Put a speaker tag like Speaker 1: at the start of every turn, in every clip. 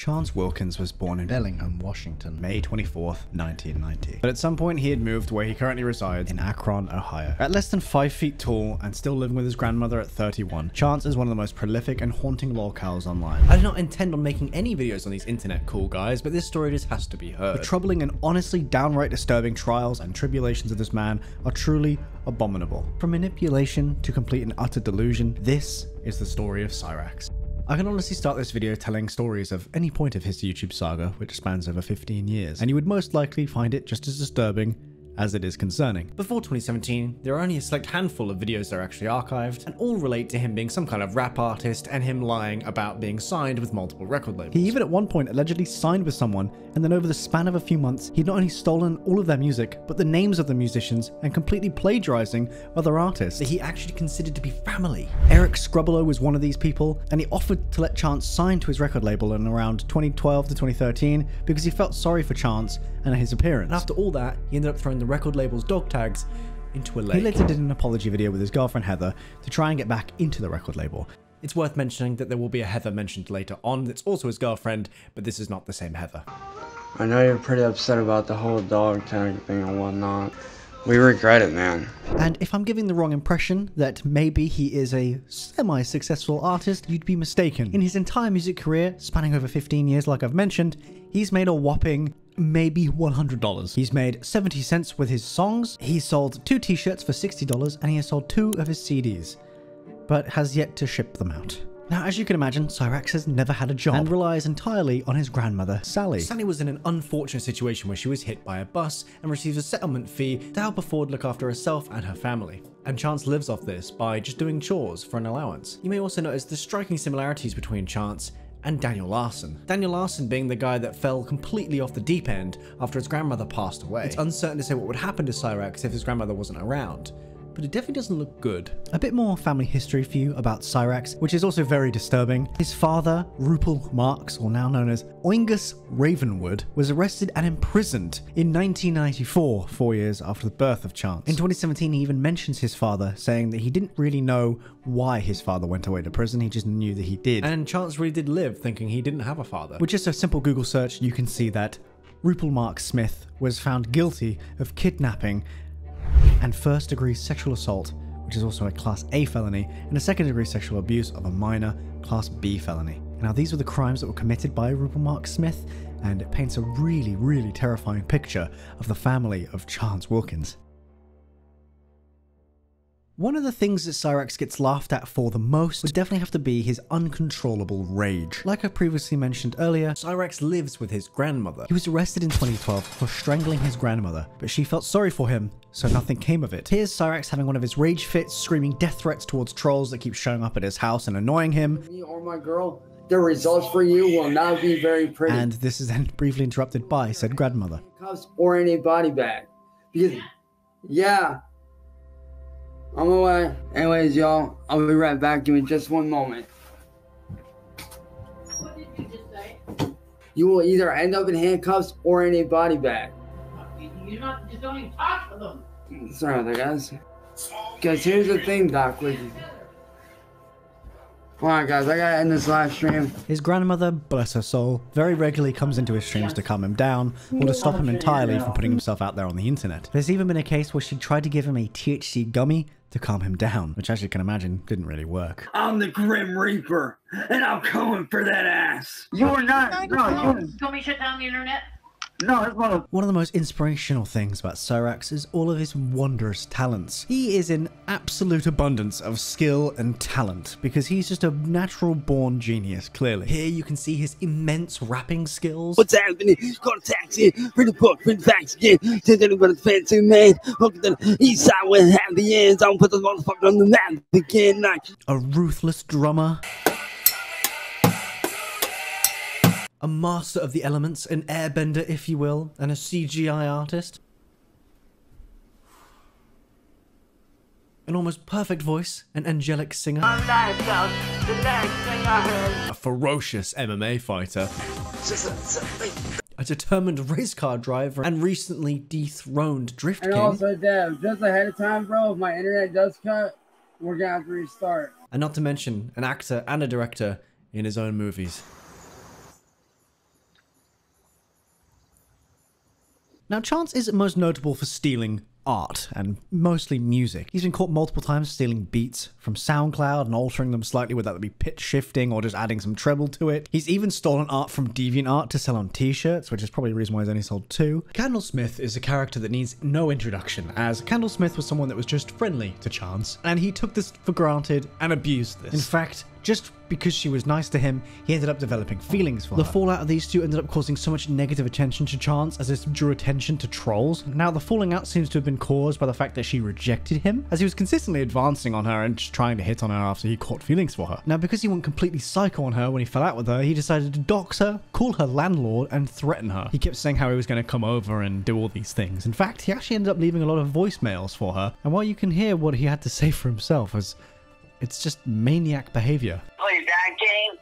Speaker 1: Chance Wilkins was born in Bellingham, Washington, May 24th, 1990. But at some point he had moved to where he currently resides in Akron, Ohio. At less than 5 feet tall and still living with his grandmother at 31, Chance is one of the most prolific and haunting lolcows online. I do not intend on making any videos on these internet cool guys, but this story just has to be heard. The troubling and honestly downright disturbing trials and tribulations of this man are truly abominable. From manipulation to complete and utter delusion, this is the story of Cyraxx. I can honestly start this video telling stories of any point of his YouTube saga, which spans over 15 years, and you would most likely find it just as disturbing as it is concerning. Before 2017, there are only a select handful of videos that are actually archived, and all relate to him being some kind of rap artist and him lying about being signed with multiple record labels. He even at one point allegedly signed with someone, and then over the span of a few months, he'd not only stolen all of their music, but the names of the musicians, and completely plagiarizing other artists that he actually considered to be family. Eric Scrubolo was one of these people, and he offered to let Chance sign to his record label in around 2012 to 2013 because he felt sorry for Chance and his appearance. And after all that, he ended up throwing the record label's dog tags into a lake. He later did an apology video with his girlfriend Heather to try and get back into the record label. It's worth mentioning that there will be a Heather mentioned later on that's also his girlfriend, but this is not the same Heather.
Speaker 2: I know you're pretty upset about the whole dog tag thing and whatnot. We regret it, man.
Speaker 1: And if I'm giving the wrong impression that maybe he is a semi-successful artist, you'd be mistaken. In his entire music career, spanning over 15 years like I've mentioned, he's made a whopping maybe $100. He's made 70 cents with his songs, he sold 2 t-shirts for $60, and he has sold 2 of his CDs, but has yet to ship them out. Now, as you can imagine, Cyraxx has never had a job and relies entirely on his grandmother, Sally. Sally was in an unfortunate situation where she was hit by a bus and receives a settlement fee to help afford look after herself and her family. And Chance lives off this by just doing chores for an allowance. You may also notice the striking similarities between Chance and Daniel Larson. Daniel Larson being the guy that fell completely off the deep end after his grandmother passed away. It's uncertain to say what would happen to Cyraxx if his grandmother wasn't around, but it definitely doesn't look good. A bit more family history for you about Cyraxx, which is also very disturbing. His father, Rupel Marx, or now known as Oingus Ravenwood, was arrested and imprisoned in 1994, 4 years after the birth of Chance. In 2017, he even mentions his father, saying that he didn't really know why his father went away to prison, he just knew that he did. And Chance really did live thinking he didn't have a father. With just a simple Google search, you can see that Rupel Marx Smith was found guilty of kidnapping and first-degree sexual assault, which is also a Class A felony, and a second-degree sexual abuse of a minor, Class B felony. Now, these were the crimes that were committed by Rupel Marx Smith, and it paints a really, really terrifying picture of the family of Chance Wilkins. One of the things that Cyraxx gets laughed at for the most would definitely have to be his uncontrollable rage. Like I previously mentioned earlier, Cyraxx lives with his grandmother. He was arrested in 2012 for strangling his grandmother, but she felt sorry for him, so nothing came of it. Here's Cyraxx having one of his rage fits, screaming death threats towards trolls that keep showing up at his house and annoying him.
Speaker 2: Me or my girl, the results for you will not be very pretty.
Speaker 1: And this is then briefly interrupted by said grandmother.
Speaker 2: Cuffs or any body bag. Because, yeah. On my way. Anyways, y'all, I'll be right back. Give me just one moment.
Speaker 3: What did you just say?
Speaker 2: You will either end up in handcuffs or in a body bag.
Speaker 3: You're not, just don't even talk to them.
Speaker 2: Sorry about that, guys. Guys, here's the thing, Doc. Alright, guys, I gotta end this live stream.
Speaker 1: His grandmother, bless her soul, very regularly comes into his streams to calm him down, or to stop him entirely from putting himself out there on the internet. There's even been a case where she tried to give him a THC gummy to calm him down, which as you can imagine, didn't really work.
Speaker 2: I'm the Grim Reaper, and I'm coming for that ass. You're not. No,
Speaker 3: you want me to shut down the internet?
Speaker 2: No, it's one
Speaker 1: of the most inspirational things about Cyraxx is all of his wondrous talents. He is in absolute abundance of skill and talent because he's just a natural born genius, clearly. Here you can see his immense rapping skills.
Speaker 4: What's happening? Call a taxi, bring the book, bring the facts again. Since anybody's fancy man, look at the east side where it had the ends. I'll put this motherfucker on the map again.
Speaker 1: A ruthless drummer. A master of the elements, an airbender if you will, and a CGI artist. An almost perfect voice, an angelic singer. A ferocious MMA fighter. A determined race car driver, and recently dethroned Drift King.
Speaker 2: And also, Dev, just ahead of time, bro, if my internet does cut, we're gonna have to restart.
Speaker 1: And not to mention, an actor and a director in his own movies. Now, Chance is most notable for stealing art and mostly music. He's been caught multiple times stealing beats from SoundCloud and altering them slightly, whether that be pitch shifting or just adding some treble to it. He's even stolen art from DeviantArt to sell on t-shirts, which is probably the reason why he's only sold 2. Candlesmith is a character that needs no introduction, as Candlesmith was someone that was just friendly to Chance, and he took this for granted and abused this. In fact, just because she was nice to him, he ended up developing feelings for her. The fallout of these two ended up causing so much negative attention to Chance as this drew attention to trolls. Now, the falling out seems to have been caused by the fact that she rejected him, as he was consistently advancing on her and just trying to hit on her after he caught feelings for her. Now, because he went completely psycho on her when he fell out with her, he decided to dox her, call her landlord, and threaten her. He kept saying how he was going to come over and do all these things. In fact, he actually ended up leaving a lot of voicemails for her, and while you can hear what he had to say for himself, as it's just maniac behavior.
Speaker 5: Play that game?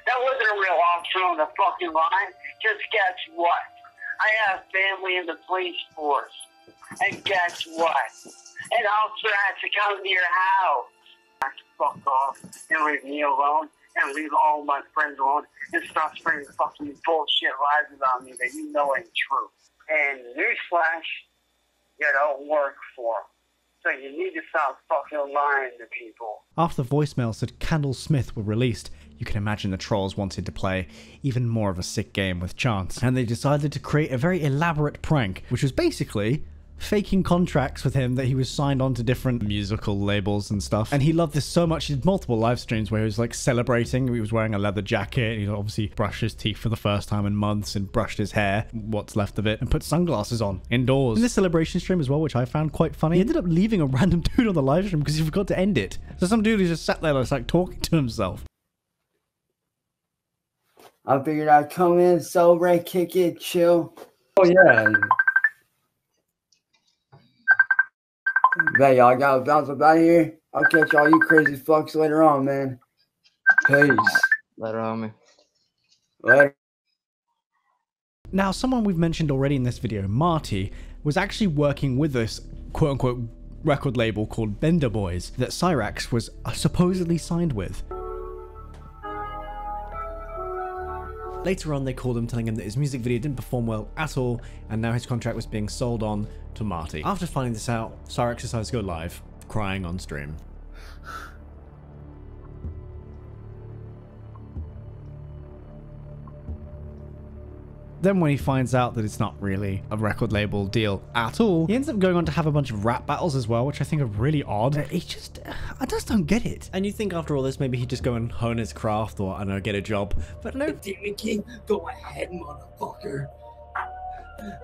Speaker 5: That wasn't a real officer on the fucking line. Just guess what? I have family in the police force. And guess what? An officer has to come to your house. I have to fuck off and leave me alone and leave all my friends alone and stop spreading fucking bullshit lies about me that you know ain't true. And newsflash, you don't work for them. So you need to stop fucking lying to people.
Speaker 1: After the voicemails that Candlesmith were released, you can imagine the trolls wanted to play even more of a sick game with Chance, and they decided to create a very elaborate prank, which was basically faking contracts with him that he was signed on to different musical labels and stuff. And he loved this so much, he did multiple live streams where he was like celebrating. He was wearing a leather jacket, he obviously brushed his teeth for the first time in months and brushed his hair, what's left of it, and put sunglasses on indoors. In this celebration stream as well, which I found quite funny, he ended up leaving a random dude on the live stream because he forgot to end it. So some dude who just sat there like talking to himself.
Speaker 2: I figured I'd come in, celebrate, kick it, chill. Oh yeah. Bet y'all gotta bounce up out of here. I'll catch all you crazy fucks later on, man. Peace.
Speaker 6: Later, homie.
Speaker 2: Later.
Speaker 1: Now, someone we've mentioned already in this video, Marty, was actually working with this quote-unquote record label called Bender Boys that Cyraxx was supposedly signed with. Later on, they called him, telling him that his music video didn't perform well at all, and now his contract was being sold on to Marty. After finding this out, Cyraxx decides to go live, crying on stream. Then when he finds out that it's not really a record label deal at all, he ends up going on to have a bunch of rap battles as well, which I think are really odd. It's just, I just don't get it. And you think after all this, maybe he'd just go and hone his craft or, I don't know, get a job. But no.
Speaker 4: Demon King, go ahead, motherfucker.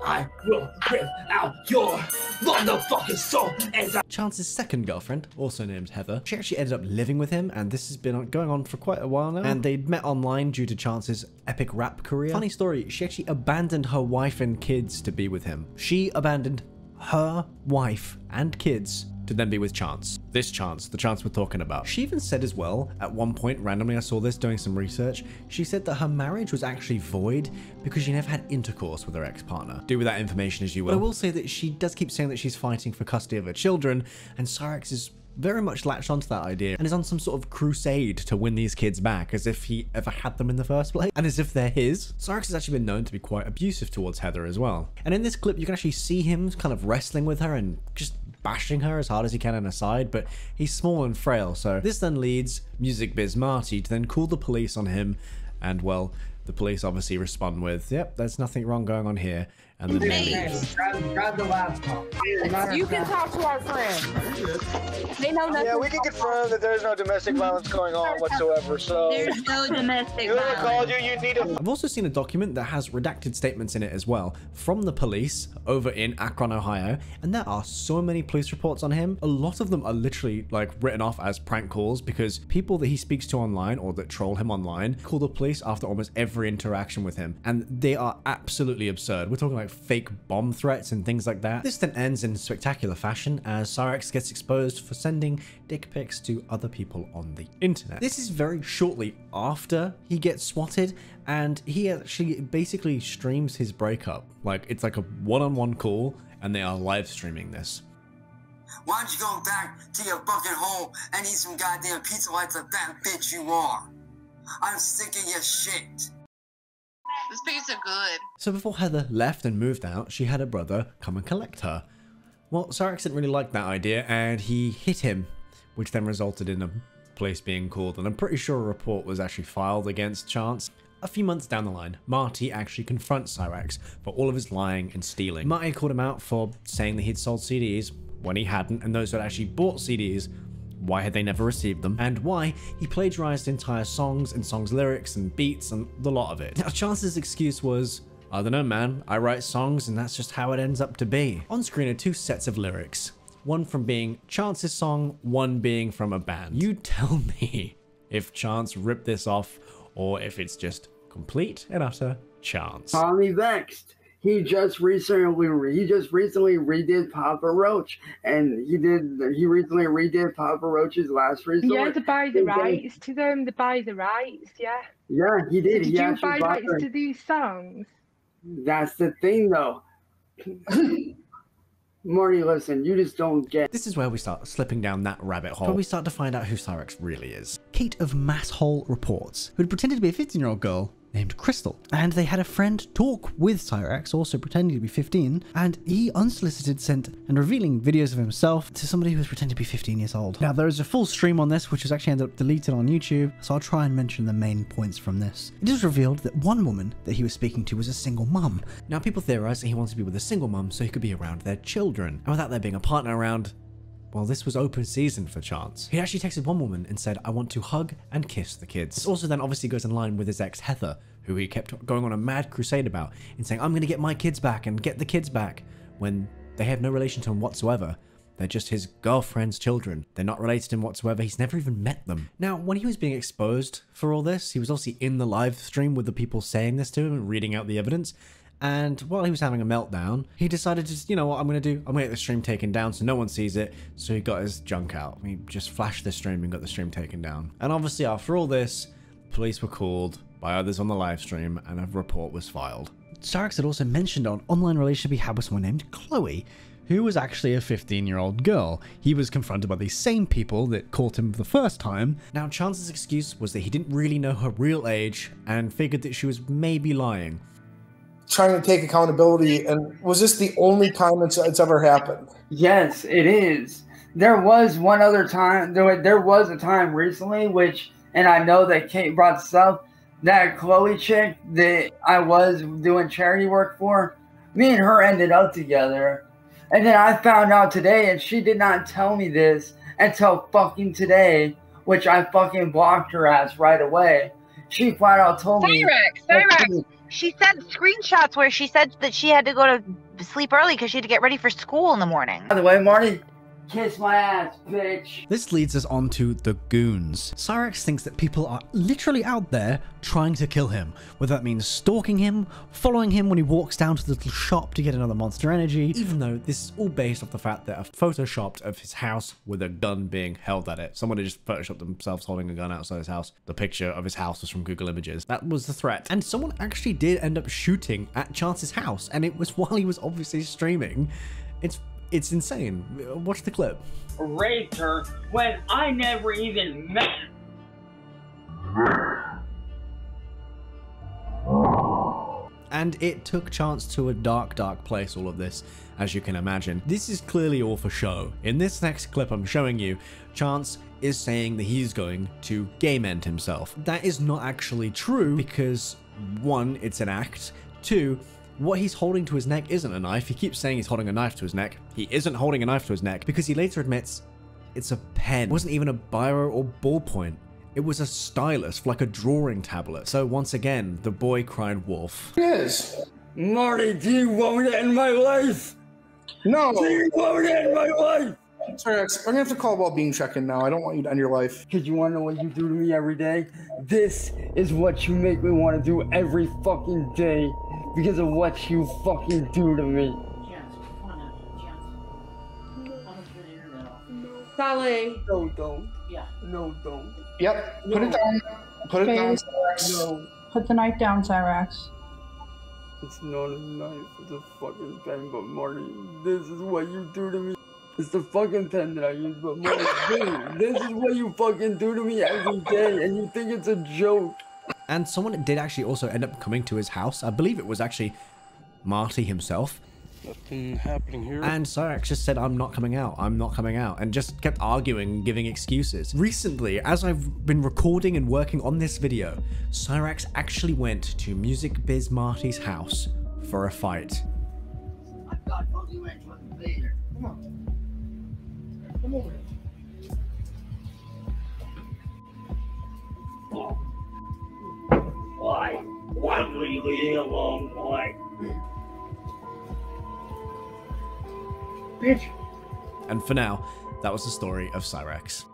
Speaker 4: I will rip out your motherfucking soul as I...
Speaker 1: Chance's second girlfriend, also named Heather, she actually ended up living with him, and this has been going on for quite a while now. And they'd met online due to Chance's epic rap career. Funny story, she actually abandoned her wife and kids to be with him. She abandoned her wife and kids to then be with Chance. This Chance, the Chance we're talking about. She even said as well, at one point, randomly I saw this doing some research, she said that her marriage was actually void because she never had intercourse with her ex-partner. Do with that information as you will. But I will say that she does keep saying that she's fighting for custody of her children, and Cyraxx is very much latched onto that idea and is on some sort of crusade to win these kids back, as if he ever had them in the first place, and as if they're his. Cyraxx has actually been known to be quite abusive towards Heather as well. And in this clip, you can actually see him kind of wrestling with her and just bashing her as hard as he can on her side, but he's small and frail, so this then leads Music Biz Marty to then call the police on him, and well, the police obviously respond with, yep, there's nothing wrong going on here, and then they leave.
Speaker 2: Grab the laptop.
Speaker 7: You can talk to our friend. They know nothing.
Speaker 8: Yeah, we can confirm that there's no domestic violence going on whatsoever, so...
Speaker 7: There's no domestic
Speaker 8: whoever called
Speaker 7: violence.
Speaker 8: you need to...
Speaker 1: I've also seen a document that has redacted statements in it as well from the police over in Akron, Ohio, and there are so many police reports on him. A lot of them are literally like written off as prank calls because people that he speaks to online or that troll him online call the police after almost every interaction with him, and they are absolutely absurd. We're talking like fake bomb threats and things like that. This then ends in spectacular fashion as Cyraxx gets exposed for sending dick pics to other people on the internet. This is very shortly after he gets swatted, and he actually basically streams his breakup. Like, it's like a one-on-one call, and they are live streaming this.
Speaker 5: Why don't you go back to your fucking hole and eat some goddamn pizza like the fat bitch you are? I'm sick of your shit.
Speaker 7: This pizza
Speaker 6: parents are good.
Speaker 1: So before Heather left and moved out, she had her brother come and collect her. Well, Cyraxx didn't really like that idea, and he hit him, which then resulted in a police being called, and I'm pretty sure a report was actually filed against Chance. A few months down the line, Marty actually confronts Cyraxx for all of his lying and stealing. Marty called him out for saying that he'd sold CDs when he hadn't, and those who had actually bought CDs, why had they never received them, and why he plagiarized entire songs and songs lyrics and beats and the lot of it. Now, Chance's excuse was, I don't know, man, I write songs and that's just how it ends up to be. On screen are two sets of lyrics, one from being Chance's song, one being from a band. You tell me if Chance ripped this off or if it's just complete and utter chance.
Speaker 2: Tommy Vexed. He just recently redid Papa Roach, and he recently redid Papa Roach's Last Resort.
Speaker 9: Yeah, to buy the rights to them. To buy the rights, yeah.
Speaker 2: Yeah, he did.
Speaker 9: Did you buy rights to these songs?
Speaker 2: That's the thing, though. Marty, listen, you just don't get.
Speaker 1: This is where we start slipping down that rabbit hole. But we start to find out who Cyraxx really is. Kate of Masshole reports, who had pretended to be a 15-year-old girl named Crystal, and they had a friend talk with Cyraxx, also pretending to be 15, and he unsolicited sent and revealing videos of himself to somebody who was pretending to be 15 years old. Now, there is a full stream on this, which was actually ended up deleted on YouTube, so I'll try and mention the main points from this. It is revealed that one woman that he was speaking to was a single mum. Now, people theorize that he wanted to be with a single mum so he could be around their children, and without there being a partner around, well, this was open season for Chance. He actually texted one woman and said, I want to hug and kiss the kids. This also then obviously goes in line with his ex Heather, who he kept going on a mad crusade about and saying, I'm going to get my kids back and get the kids back, when they have no relation to him whatsoever. They're just his girlfriend's children. They're not related to him whatsoever. He's never even met them. Now, when he was being exposed for all this, he was obviously in the live stream with the people saying this to him and reading out the evidence. And while he was having a meltdown, he decided to just, you know what I'm going to do? I'm going to get the stream taken down so no one sees it. So he got his junk out. He just flashed the stream and got the stream taken down. And obviously after all this, police were called by others on the live stream and a report was filed. Cyraxx had also mentioned an online relationship he had with someone named Chloe, who was actually a 15-year-old girl. He was confronted by these same people that caught him for the first time. Now, Chance's excuse was that he didn't really know her real age and figured that she was maybe lying.
Speaker 10: Trying to take accountability, and was this the only time it's ever happened?
Speaker 2: Yes, it is. There was one other time. There was a time recently, which, and I know that Kate brought this up, that Chloe chick that I was doing charity work for, me and her ended up together. And then I found out today, and she did not tell me this until fucking today, which I fucking blocked her ass right away. She flat out told me.
Speaker 11: Cyraxx. She sent screenshots where she said that she had to go to sleep early because she had to get ready for school in the morning.
Speaker 2: By the way, Marty, kiss my ass, bitch.
Speaker 1: This leads us on to the goons. Cyraxx thinks that people are literally out there trying to kill him, whether that means stalking him, following him when he walks down to the little shop to get another Monster Energy, even though this is all based off the fact that a photoshopped of his house with a gun being held at it. Somebody just photoshopped themselves holding a gun outside his house. The picture of his house was from Google Images. That was the threat. And someone actually did end up shooting at Chance's house, and it was while he was obviously streaming. It's insane. Watch the clip.
Speaker 3: Raped her when I never even met her.
Speaker 1: And it took Chance to a dark, dark place, all of this, as you can imagine. This is clearly all for show. In this next clip I'm showing you, Chance is saying that he's going to game end himself. That is not actually true because, one, it's an act. Two, what he's holding to his neck isn't a knife. He keeps saying he's holding a knife to his neck. He isn't holding a knife to his neck because he later admits it's a pen. It wasn't even a biro or ballpoint. It was a stylus, like a drawing tablet. So once again, the boy cried wolf.
Speaker 10: Yes.
Speaker 2: Marty, do you want me to end my life?
Speaker 10: No.
Speaker 2: Do you want me to end my life?
Speaker 10: Cyraxx, I'm gonna have to call about being check-in now. I don't want you to end your life.
Speaker 2: Because you want to know what you do to me every day? This is what you make me want to do every fucking day. Because of what you fucking do to me.
Speaker 9: Sally.
Speaker 2: No, don't.
Speaker 3: Yeah.
Speaker 2: No, don't.
Speaker 10: Yep. Put it down. Put it down, Cyraxx.
Speaker 2: No.
Speaker 9: Put the knife down, Cyraxx.
Speaker 2: It's not a knife. It's a fucking pen. But Marty, this is what you do to me. It's the fucking pen that I use. But Marty, dude, this is what you fucking do to me every day. And you think it's a joke.
Speaker 1: And someone did actually also end up coming to his house. I believe it was actually Marty himself.
Speaker 6: Nothing happening here.
Speaker 1: And Cyraxx just said, I'm not coming out, and just kept arguing, giving excuses. Recently, as I've been recording and working on this video, Cyraxx actually went to Music Biz Marty's house for a fight.
Speaker 3: I thought you went to the theater. Come on. Come over here. Why will you leave me alone, boy? Bitch.
Speaker 1: And for now, that was the story of Cyraxx.